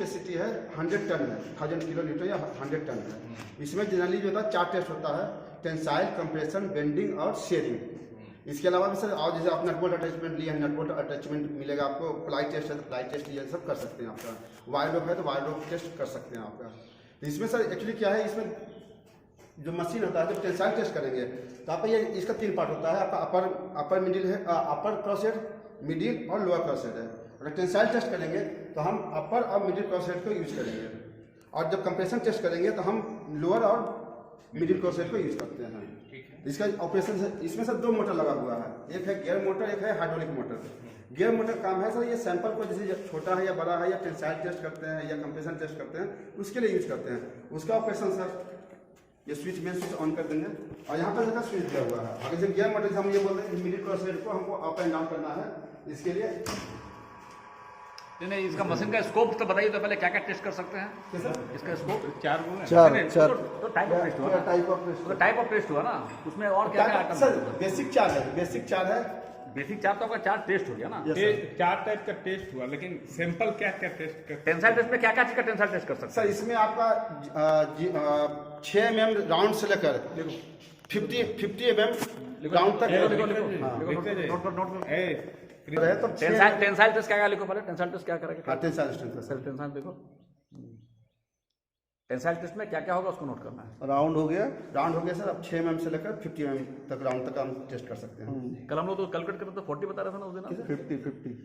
Capacity है 100 ton है, 1000 kilo litre या 100 टन है। इसमें जनरली जो होता है 4 टेस्ट होता है, टेंसाइल, कंप्रेशन, बेंडिंग और शेयरिंग। इसके अलावा भी सर और जैसे आप नट बोल्ट अटैचमेंट लिए हैं, नट बोल्ट अटैचमेंट मिलेगा आपको, प्लाई टेस्ट है तो प्लाई टेस्ट ये सब कर सकते हैं आपका, वायर रोप है तो वायर रोप टेस्ट कर सकते हैं आपका। इसमें सर एक्चुअली क्या है, इसमें जो मशीन होता है जब टेंसाइल टेस्ट करेंगे तो आपका ये इसका 3 पार्ट होता है, आपका अपर मिडिल है, अपर क्रॉस हेड, मिडिल और लोअर क्रॉस हेड है। अगर टेंसाइल टेस्ट करेंगे तो हम अपर और मिडिल क्रॉस हेड को यूज करेंगे, और जब कंप्रेशन टेस्ट करेंगे तो हम लोअर और मिडिल क्रॉस हेड को यूज करते हैं। इसका ऑपरेशन है, इसमें सर 2 मोटर लगा हुआ है, एक है गियर मोटर, एक है हाइड्रोलिक मोटर। गियर मोटर काम है सर ये सैंपल को जैसे छोटा है या बड़ा है या टेंसाइल टेस्ट करते हैं या कंप्रेशन टेस्ट करते हैं उसके लिए यूज करते हैं। उसका ऑपरेशन सर ये स्विच मेन स्विच ऑन कर देंगे और यहाँ पर जगह स्विच दिया हुआ है। अगर जैसे गियर मोटर हम ये बोलते हैं मिडिल क्रॉस हेड को हमको अप एंड डाउन करना है, इसके लिए नहीं इसका मशीन का स्कोप तो बताइए, तो पहले क्या क्या टेस्ट कर सकते हैं? इसका स्कोप 4 तो टाइप ऑफ टेस्ट हुआ ना, टाइप ऑफ टेस्ट हुआ ना, उसमें और क्या क्या आइटम? सर बेसिक 4 है, बेसिक 4 है, बेसिक 4 तो आपका 4 टेस्ट हो गया ना। 4 टाइप का टेस्ट हुआ, लेकिन सैंपल क्या क्या टेस्ट कर? टेंसाइल टेस्ट में क्या क्या चीज का टेंसाइल टेस्ट कर सकते हैं? सर इसमें आपका 6 mm राउंड से लेकर 50 mm राउंड तक है। तो टेंसाइल टेस्ट क्या क्या लिखो पहले, टेंसाइल टेस्ट क्या करेगा? टेंसाइल देखो टेंसाइल टेस्ट में क्या क्या होगा उसको नोट करना है। राउंड हो गया सर, अब 6 mm से लेकर 50 mm तक राउंड तक हम टेस्ट कर सकते हैं। कल हम लोग तो कैलकुलेट करते तो 40 बता रहे थे ना उस दिन, 50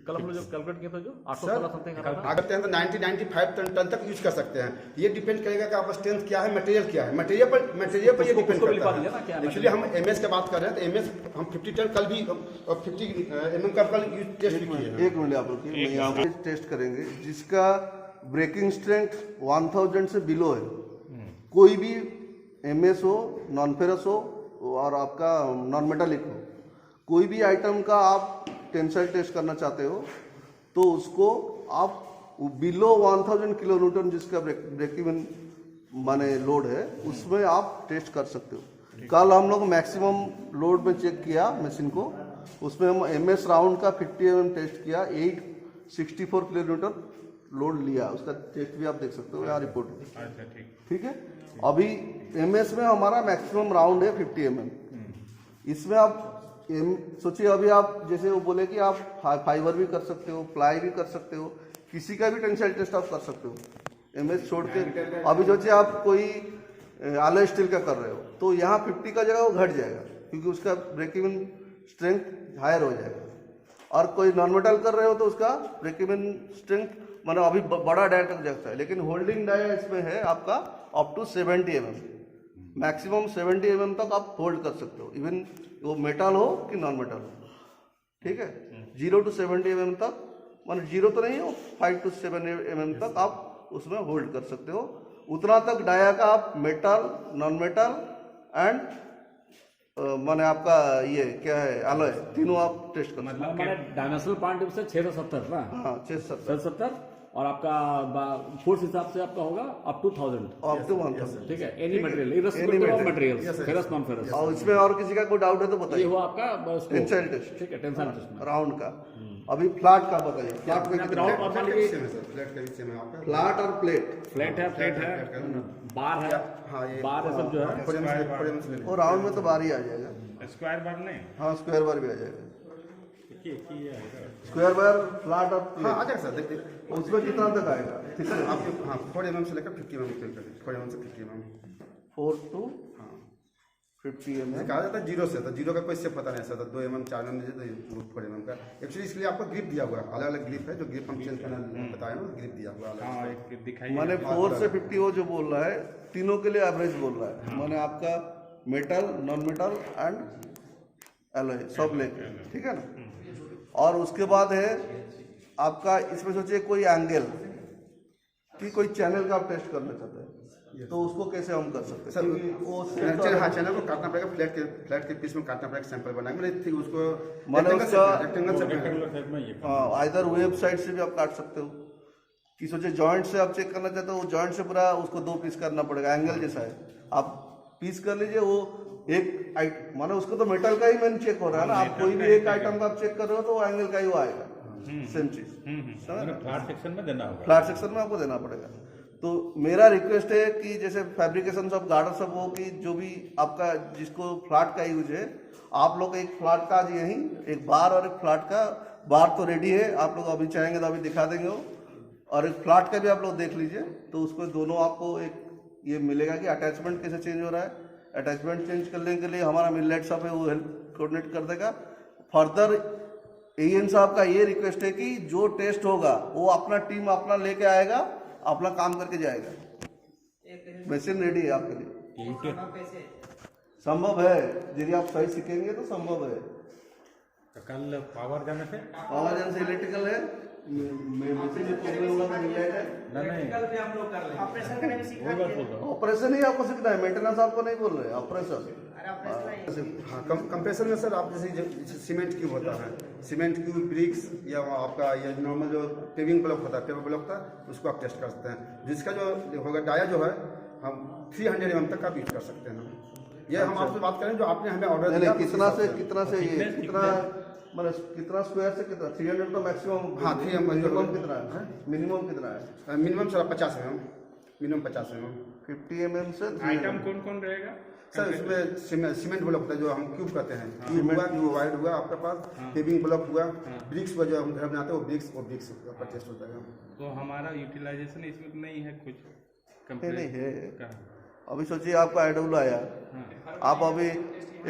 कल हम लोग जो कैलकुलेट किया था जो 800 समथिंग करते हैं तो 90-95 टन तक यूज कर सकते हैं। ये डिपेंड करेगा कि आपका स्ट्रेंथ क्या है, मटेरियल क्या है, मटेरियल पर ये डिपेंड करता है। एक्चुअली हम एमएस की बात कर रहे हैं तो एमएस हम 50 टन कल भी 50 mm का कल टेस्ट भी किए। एक मिनट आप लोग यहाँ पे टेस्ट करेंगे जिसका ब्रेकिंग स्ट्रेंथ 1000 से बिलो है, कोई भी एमएस हो, नॉन फेरस हो और आपका नॉन मेटालिक हो, कोई भी आइटम का आप टेंसाइल टेस्ट करना चाहते हो तो उसको आप बिलो 1000 किलो न्यूटन जिसका ब्रेकिंग माने लोड है उसमें आप टेस्ट कर सकते हो। कल हम लोग मैक्सिमम लोड में चेक किया मशीन को, उसमें हम एमएस राउंड का 50 mm टेस्ट किया, 864 किलो न्यूटन लोड लिया, उसका टेस्ट भी आप देख सकते हो यहाँ रिपोर्ट में। अच्छा ठीक है, अभी एमएस में हमारा मैक्सिमम राउंड है 50 mm। इसमें आप सोचिए अभी आप जैसे वो बोले कि आप फाइबर भी कर सकते हो, प्लाई भी कर सकते हो, किसी का भी टेंसाइल टेस्ट आप कर सकते हो एमएस छोड़ के। अभी सोचिए आप कोई एलॉय स्टील का कर रहे हो तो यहाँ 50 का जगह वो घट जाएगा क्योंकि उसका ब्रेकिंग स्ट्रेंथ हायर हो जाएगा, और कोई नॉन मेटल कर रहे हो तो उसका ब्रेकिंग स्ट्रेंथ मतलब अभी बड़ा डाया तक जाता है, लेकिन होल्डिंग डाया इसमें है आपका up to 70 mm, maximum 70 mm तक आप होल्ड कर सकते हो, इवन वो मेटल हो कि नॉन मेटल हो। ठीक है, 0 to 70 mm तक, मतलब 0 तो नहीं हो, 5 to 7 mm तक आप उसमें होल्ड कर सकते हो। उतना तक डाया का आप मेटल, नॉन मेटल एंड माने आपका ये क्या है एलॉय, तीनों आप टेस्ट कर मतलब माने डायमेंशनल पॉइंट से 670 ना? हाँ 670 और आपका फोर्स हिसाब से आपका होगा अप टू 1000 अप टू 1000। ठीक है, any material irrespective of material, ferrous non ferrous. और इसमें और किसी का कोई डाउट है तो बताइए। ये हुआ आपका टेंसाइल टेस्ट। ठीक है, टेंसाइल टेस्ट में राउंड का। अभी फ्लैट का बताइए, फ्लैट में कितना? फ्लैट और प्लेट है, बार है, बार सब जो है और राउंड में तो बार ही आ जाएगा, स्क्वायर बार नहीं। हाँ स्क्वायर बार भी आ जाएगा, स्क्वायर बार फ्लैट और प्लेट आ जाएगा सर। देखिए उसमें कितना तक आएगा? ठीक है, आपके 4 mm से लेकर 50 mm तक, 4 mm से 50 mm, 4 to 50 mm। कहा जाता है 0 से, तो 0 का कोई से पता नहीं सर, 2 mm 4 mm तो 4 mm का। एक्चुअली इसलिए आपको ग्रिप दिया हुआ है, अलग अलग ग्रिप है, जो ग्रिप हम चेंज करना बताया ना, ग्रिप दिया हुआ है। मैंने 4 से 50 वो जो बोल रहा है तीनों के लिए एवरेज बोल रहा है, मैंने आपका metal, non metal and alloy सब लेके, ठीक है ना। और उसके बाद है आपका, इसमें सोचिए कोई एंगल कि कोई चैनल का आप टेस्ट करना चाहते हैं तो उसको कैसे हम कर सकते हैं? सर क्योंकि वो हाँ चैनल को काटना पड़ेगा, फ्लैट के पीस में काटना पड़ेगा, सैंपल बनाएंगे उसको मतलब उसका रेक्टेंगल आइदर वेबसाइट से भी आप काट सकते हो कि सोचिए जॉइंट से आप चेक करना चाहते हो, जॉइंट से पूरा उसको 2 पीस करना पड़ेगा, एंगल जैसा है, आप पीस कर लीजिए, वो एक माने उसको तो मेटल का ही मैंने चेक हो रहा है ना, आप कोई भी एक आइटम का आप चेक कर रहे हो तो वो एंगल का ही वो आएगा। सेम चीज फ्लैट सेक्शन में देना होगा। फ्लैट सेक्शन में आपको देना पड़ेगा। तो मेरा रिक्वेस्ट है कि जैसे फैब्रिकेशन सब गार्डर सब हो कि जो भी आपका जिसको फ्लैट का यूज है, आप लोग एक फ्लैट का यहीं एक बार और एक फ्लैट का, बार तो रेडी है, आप लोग अभी चाहेंगे तो अभी दिखा देंगे वो, और एक फ्लैट का भी आप लोग देख लीजिए। तो उसको दोनों आपको एक ये मिलेगा कि अटैचमेंट कैसे चेंज हो रहा है। अटैचमेंट चेंज करने के लिए हमारा मिलनेट साहब है, वो हेल्प कोऑर्डिनेट कर देगा। फर्दर एएन साहब का ये रिक्वेस्ट है कि जो टेस्ट होगा वो अपना टीम अपना लेके आएगा, अपना काम करके जाएगा। मशीन रेडी है आपके लिए, संभव है यदि आप सही सीखेंगे तो संभव है। तो कल पावर जाने से इलेक्ट्रिकल है, ऑपरेशन ही आपको सीखना है, मेंटेनेंस आपको नहीं बोल रहे, ऑपरेशन। हाँ, कंप्रेसर में सर आप जैसे सीमेंट क्यूब होता है, सीमेंट क्यूब, ब्रिक्स, या आपका ये नॉर्मल जो पेविंग ब्लॉक होता है, पेपर ब्लॉक था, उसको आप टेस्ट कर सकते हैं। जिसका जो होगा डाया जो है हम 300 mm तक आप यूज कर सकते हैं। ये हम आपसे बात करें जो आपने हमें ऑर्डर दिया, कितना से ये कितना मतलब कितना स्क्वायर से कितना 300 तो मैक्सिमम। हाँ, 300 मिनिमम कितना है? मिनिमम कितना है? Minimum sir 50 mm, minimum 50 mm। 50 mm से आइटम कौन कौन रहेगा सर? इसमें सीमेंट ब्लॉक होता है जो हम क्यूब कहते हैं, क्यूब हुआ, क्यूब वाइड हुआ आपके पास, पेविंग ब्लॉक हुआ, ब्रिक्स हुआ जो हम घर बनाते हैं वो ब्रिक्स परचेस होता है। तो हमारा यूटिलाइजेशन इसमें तो नहीं है कुछ नहीं है। अभी सोचिए आपका IW आया, आप अभी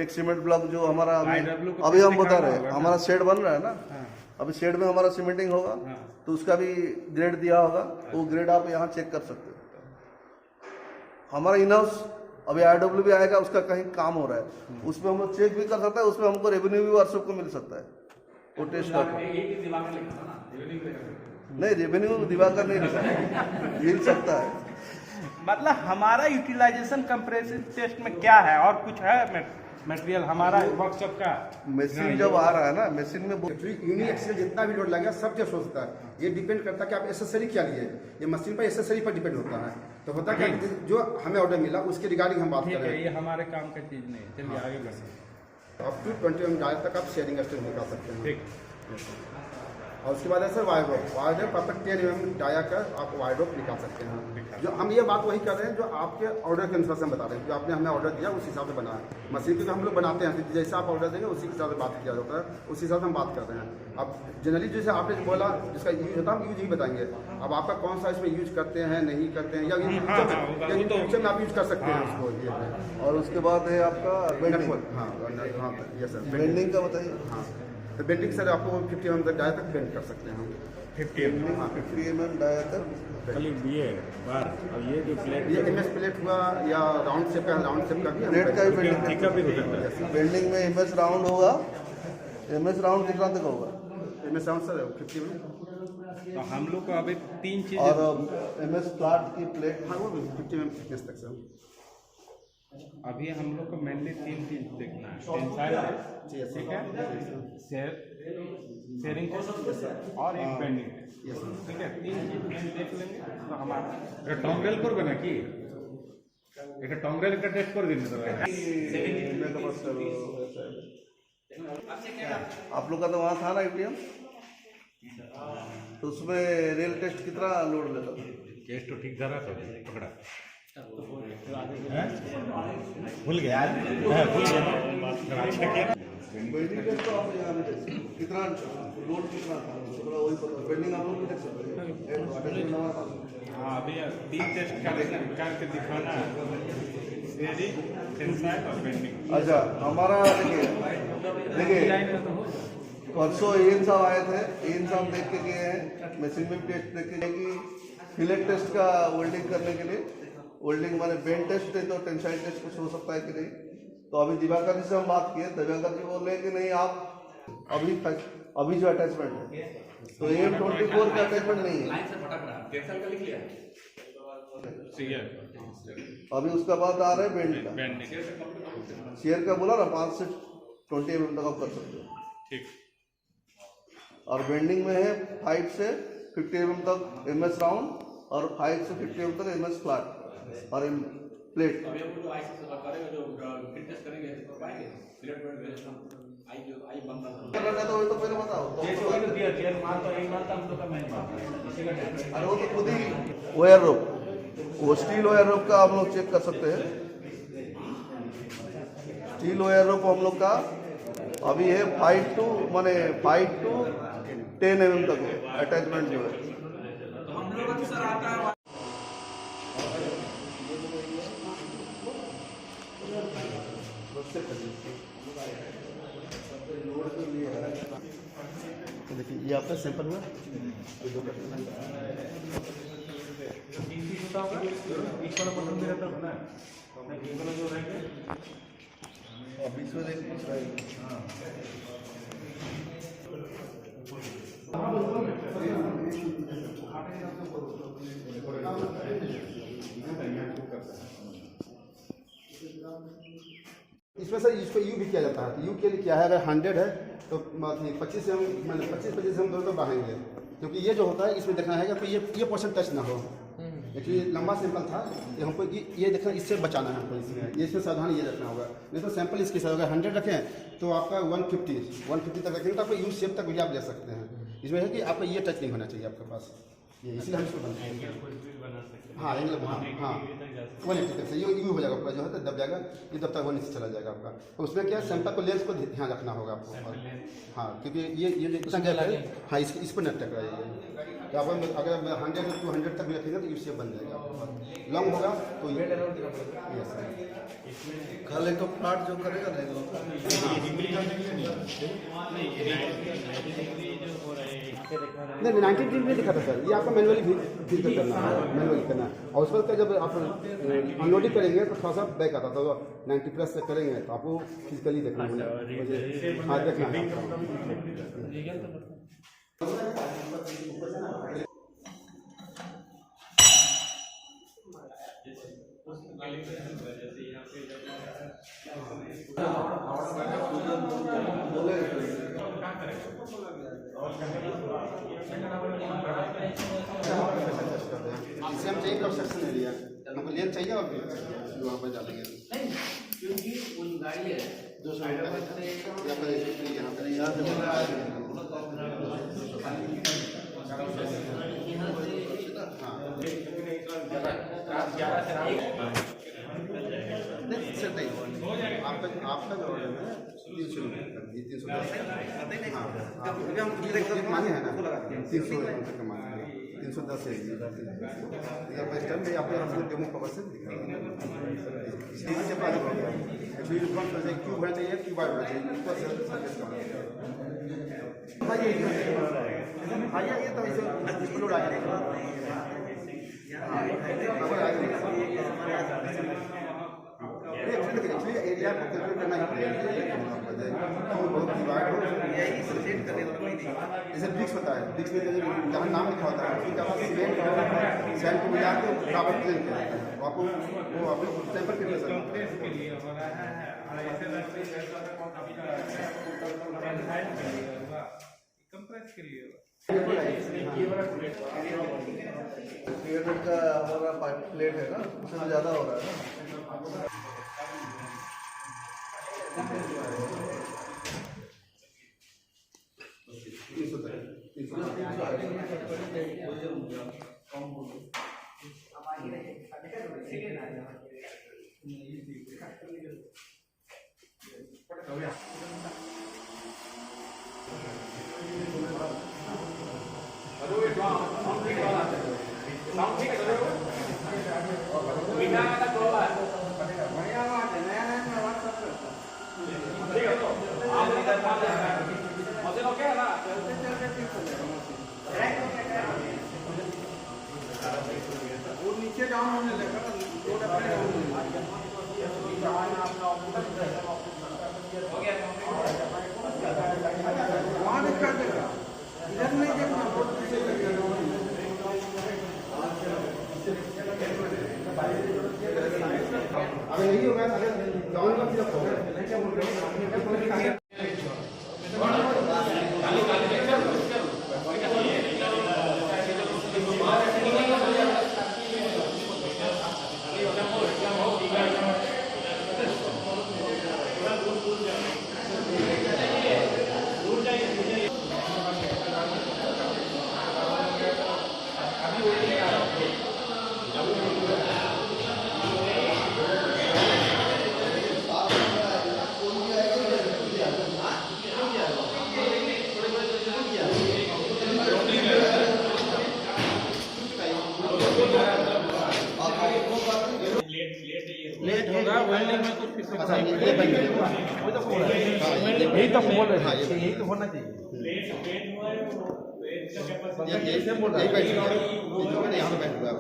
एक सीमेंट ब्लॉक जो हमारा अभी हम बता रहे हैं, हमारा शेड बन रहा है ना, अभी शेड में हमारा सीमेंटिंग होगा तो उसका भी ग्रेड दिया होगा, वो ग्रेड आप यहाँ चेक कर सकते हो। हमारा इन हाउस अभी IW भी आएगा, उसका कहीं काम हो रहा है, उसमें हम लोग चेक भी कर सकते हैं, उसमें हमको रेवेन्यू भी वर्कशॉप को मिल सकता है, वो टेस्ट कर नहीं, रेवेन्यू दिवाकर नहीं लिखा है, मिल सकता है। मतलब हमारा यूटिलाइजेशन कंप्रेसिव टेस्ट में क्या है और कुछ है मटेरियल हमारा वर्कशॉप का? मशीन जब आ रहा है ना, मशीन में यूनिएक्सियल जितना भी लोड लगेगा सब टेस्ट हो सकता है। ये डिपेंड करता है कि आप एसेसरी क्या लिए, ये मशीन पर एसेसरी पर डिपेंड होता है। तो होता क्या है जो हमें ऑर्डर मिला उसके रिगार्डिंग हम बात कर रहे हैं, ये हमारे काम का चीज नहीं है। चलिए आगे बढ़ते हैं। अप टू 20 mm तक आप शेयरिंग स्टेज निकाल सकते हैं। ठीक। और उसके बाद है सर वाइड्रोप आपका 10 mm डाया कर आप वाइड्रोप निकाल सकते हैं। जो हम ये बात वही कर रहे हैं जो आपके ऑर्डर के अनुसार से हम बता रहे हैं, जो आपने हमें ऑर्डर दिया उस हिसाब से बना है। मशीन पे तो हम लोग बनाते हैं, जैसे आप ऑर्डर देंगे उसी हिसाब से बात किया जाता है, उसी हिसाब से हम बात कर रहे हैं। अब जनरली जैसे आपने बोला जिसका यूज होता है हम यूज ही बताएंगे। अब आपका कौन सा इसमें यूज करते हैं नहीं करते हैं, या फ्यूचर में आप यूज कर सकते हैं उसको। ये और उसके बाद है आपका बेंडिंग। हाँ यस सर, बेंडिंग का बताइए। हाँ तो बेंडिंग सर आपको 50 mm तक डाया तक बेंड कर सकते हैं हम। 50 mm 50 mm डाया तक खाली ये बार। और ये जो प्लेट, ये MS प्लेट हुआ या राउंड शेप का, राउंड शेप का भी हम प्लेट का भी बेंडिंग ठीक भी हो सकता है। बेंडिंग में MS राउंड होगा। MS राउंड कितना तक होगा? MS round sir 50 mm। तो हम लोग को अभी 3 चीज, और MS फ्लैट की प्लेट हाँ वो 50 mm थिकनेस तक सर। अभी हम लोग को मेनली 3 चीज देखना है। टेंसाइल टेस्ट, ठीक है, शेयरिंग टेस्ट और एक बेंडिंग टेस्ट, ठीक है। 3 चीज मेन देख लेंगे तो हमारा टॉन्गरेल करबे ना कि এটা টংরেল একটা টেস্ট করে দিন দাদা। आप लोग का तो वहाँ था ना ATM, तो उसमें रेल टेस्ट कितना लोड लेता था? केस तो ठीक धरा था, पकड़ा भूल गया भूल गया। अच्छा क्या बेंडिंग टेस्ट तो आप यहाँ भी टेस्ट कितना लोड कितना था थोड़ा वही पता। बेंडिंग आप लोग भी टेस्ट सकते हैं। हाँ अभी 3 टेस्ट करके दिखाना है, शेयरिंग, टेंसाइल और बेंडिंग। अच्छा हमारा देखिए परसों एन साहब आए थे, एन साहब देख के गए हैं, मशीन में टेस्ट देख के गए कि फिलेट टेस्ट का वेल्डिंग करने के लिए, वेल्डिंग माने बेंड टेस्ट है तो टेंसाइल टेस्ट कुछ हो सकता है कि नहीं। तो अभी दिवाकर जी से हम बात किए, दिवाकर जी बोल रहे हैं कि नहीं आप अभी जो अटैचमेंट है तो AM24 का अटैचमेंट नहीं है अभी। उसका बाद आ रहा है बेंड का, शेयर का बोला ना 5 से 20 mm तक आप कर सकते हो, ठीक। और बेंडिंग में है 5 से 50 mm तक MS राउंड और 5 से 50 mm तक MS फ्लैट और प्लेट। करना तो वही तो पहले बताओ तो अरे वो तो खुद ही वायर रोप, वो स्टील वायर रोप का हम लोग चेक कर सकते हैं। स्टील वायर रोप हम लोग का अभी है 5 to 10 mm तक है अटैचमेंट जो है। देखिए ये आपका सैंपल हुआ इसमें सर इसको यू भी किया जाता है। यू के लिए क्या है, अगर 100 है तो 25 से हम 25 हम दोनों बढ़ाएंगे, क्योंकि ये जो होता है इसमें देखना है कि ये पोर्शन टच ना हो। देखिए लंबा सैंपल था, ये हमको ये देखना, इससे बचाना है हमको। इसमें ये इसमें सावधान ये रखना होगा, नहीं तो सैंपल इसके साथ अगर 100 रखें तो आपका 150 तक रखेंगे तो आपको यू शेप तक भी आप ले सकते हैं। इसमें है कि आपका ये टच नहीं होना चाहिए आपके पास, ये इसलिए हम इसको बनाते हैं। हाँ एंगल, हाँ 180 तक से ये यू हो जाएगा आपका, जो है तो दब जाएगा, ये दब तक वो नीचे चला जाएगा आपका। तो उसमें क्या सैंपल को लेंस को ध्यान रखना होगा आपको। हाँ क्योंकि ये जो इतना गैप है, हाँ इस पर नेट टकराएगा। तो आप अगर 100 से 200 तक भी रखेंगे तो यू शेप बन जाएगा आपके पास। लॉन्ग होगा तो यस कल एक तो प्लाट जो करेगा नहीं 90 डिग्री में दिखा था सर, ये आपको मैनुअली फिजिकल करना है, मैनुअली करना है। और उसके बाद जब आप अनलोडिंग करेंगे तो थोड़ा सा बैक आता, तो 90 प्लस से करेंगे तो आपको फिजिकली देखना है। हाँ देखना है। इससे हम चाहिए कंस्ट्रक्शन एरिया, हमको लेन चाहिए और वहाँ पर डालेंगे क्योंकि वो गाड़ी है 200 आपका जो ऑर्डर है 300 रुपये कर दिए, 310 मांगे हैं ना 300 रुपये का मांगे, 310 है स्टैंड में आपको हमको डेमो कवर से दिखा इसलिए से बात हो गया। एक्चुअली कौन सा क्यूब होना चाहिए, क्यूब होना चाहिए, उसको सर्विस करना है। ये तो इसे लोड आ जाएगा। एरिया को कैलकुलेट करना ही पड़ेगा, जैसे ब्रिक्स होता है, ब्रिक्स में जहाँ नाम लिखा होता है उसके बाद सीमेंट और सैंड को मिला के बराबर प्लेन किया जाता है। आपको वो आपको सैंपल के लिए का हमारा प्लेट है ना, उससे ज़्यादा हो रहा है ना। नीचे डाउन होने लगा वहाँ दिक्कत देगा, इधर नहीं देखना। अगर नहीं होगा, अगर डाउन का फिर होगा होगा वेल्डिंग में कुछ किसी अच्छा ये बन गया। यही तो बोल रहे हाँ, हैं ये यही तो होना चाहिए यही बैठ गया। यहाँ पे बैठ गया।